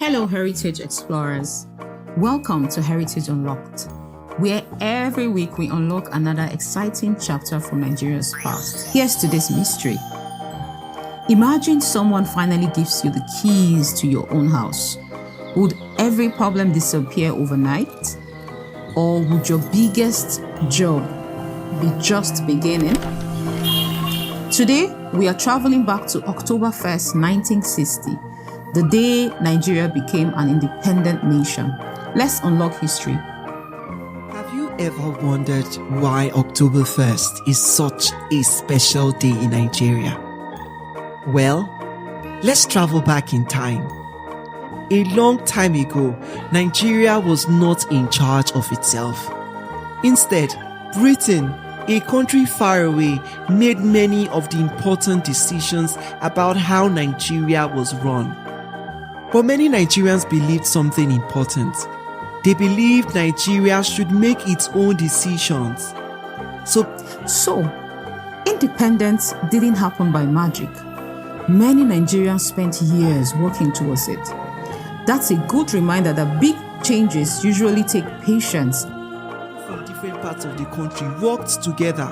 Hello, Heritage Explorers. Welcome to Heritage Unlocked, where every week we unlock another exciting chapter from Nigeria's past. Here's today's mystery. Imagine someone finally gives you the keys to your own house. Would every problem disappear overnight? Or would your biggest job be just beginning? Today, we are traveling back to October 1st, 1960, the day Nigeria became an independent nation. Let's unlock history. Have you ever wondered why October 1st is such a special day in Nigeria? Well, let's travel back in time. A long time ago, Nigeria was not in charge of itself. Instead, Britain, a country far away, made many of the important decisions about how Nigeria was run. But many Nigerians believed something important. They believed Nigeria should make its own decisions. So, independence didn't happen by magic. Many Nigerians spent years working towards it. That's a good reminder that big changes usually take patience. From different parts of the country worked together.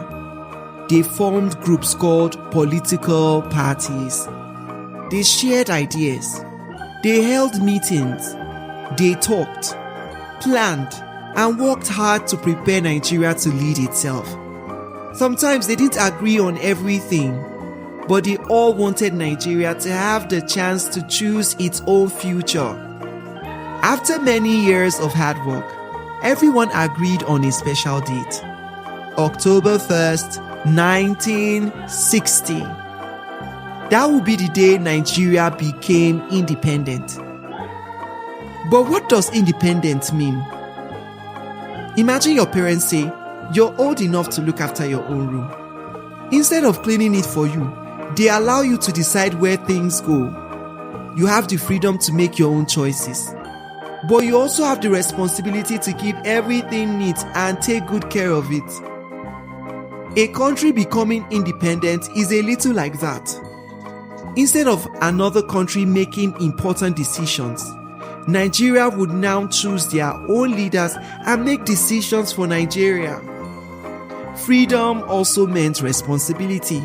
They formed groups called political parties. They shared ideas. They held meetings. They talked, planned, and worked hard to prepare Nigeria to lead itself. Sometimes they didn't agree on everything, but they all wanted Nigeria to have the chance to choose its own future. After many years of hard work, everyone agreed on a special date, October 1st, 1960. That would be the day Nigeria became independent. But what does independent mean? Imagine your parents say, you're old enough to look after your own room. Instead of cleaning it for you, they allow you to decide where things go. You have the freedom to make your own choices. But you also have the responsibility to keep everything neat and take good care of it. A country becoming independent is a little like that. Instead of another country making important decisions, Nigeria would now choose their own leaders and make decisions for Nigeria. Freedom also meant responsibility.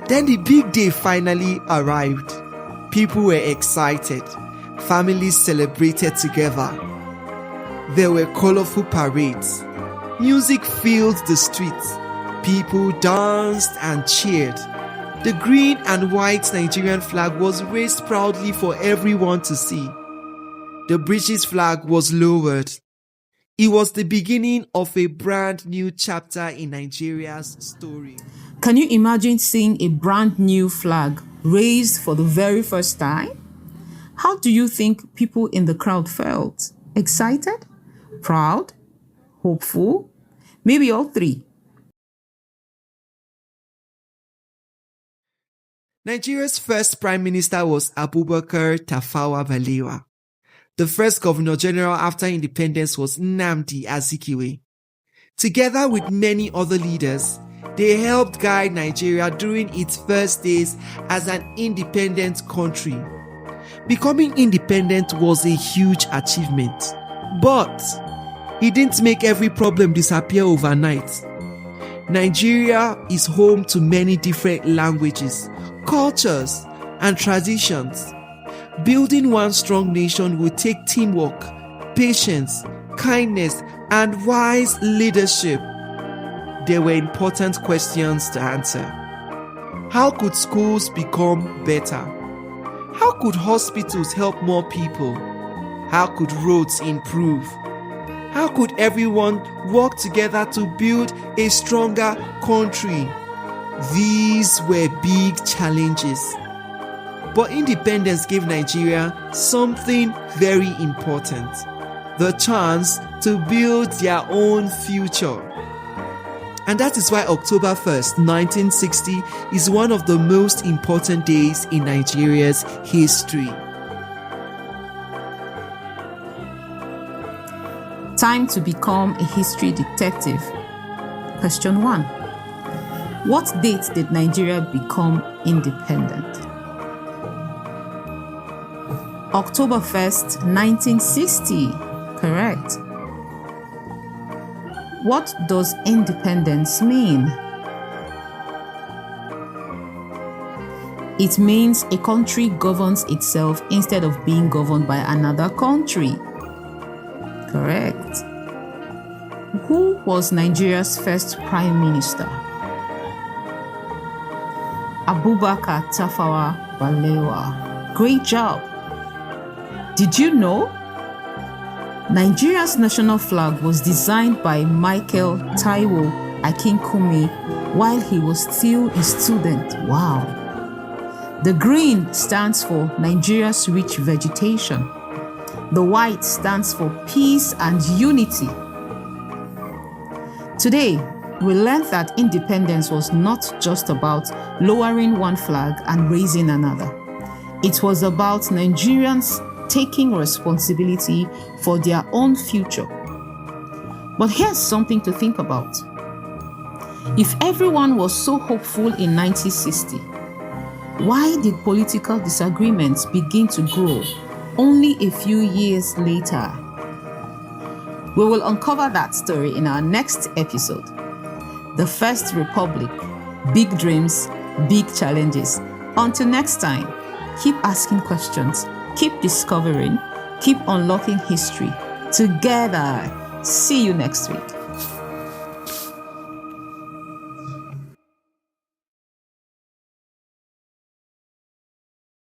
Then the big day finally arrived. People were excited. Families celebrated together. There were colorful parades. Music filled the streets. People danced and cheered. The green and white Nigerian flag was raised proudly for everyone to see. The British flag was lowered. It was the beginning of a brand new chapter in Nigeria's story. Can you imagine seeing a brand new flag raised for the very first time? How do you think people in the crowd felt? Excited? Proud? Hopeful? Maybe all three. Nigeria's first Prime Minister was Abubakar Tafawa Balewa. The first Governor General after independence was Nnamdi Azikiwe. Together with many other leaders, they helped guide Nigeria during its first days as an independent country. Becoming independent was a huge achievement, but it didn't make every problem disappear overnight. Nigeria is home to many different languages, cultures, and traditions. Building one strong nation will take teamwork, patience, kindness, and wise leadership. There were important questions to answer. How could schools become better? How could hospitals help more people? How could roads improve? How could everyone work together to build a stronger country? These were big challenges. But independence gave Nigeria something very important: the chance to build their own future. And that is why October 1st, 1960 is one of the most important days in Nigeria's history. Time to become a history detective. Question 1. What date did Nigeria become independent? October 1st, 1960. Correct. What does independence mean? It means a country governs itself instead of being governed by another country. Correct. Who was Nigeria's first prime minister? Abubakar Tafawa Balewa. Great job. Did you know? Nigeria's national flag was designed by Michael Taiwo Akinkunmi while he was still a student. Wow. The green stands for Nigeria's rich vegetation. The white stands for peace and unity. Today, we learned that independence was not just about lowering one flag and raising another. It was about Nigerians taking responsibility for their own future. But here's something to think about. If everyone was so hopeful in 1960, why did political disagreements begin to grow only a few years later? We will uncover that story in our next episode. The First Republic, Big Dreams, Big Challenges. Until next time, keep asking questions, keep discovering, keep unlocking history. Together. See you next week.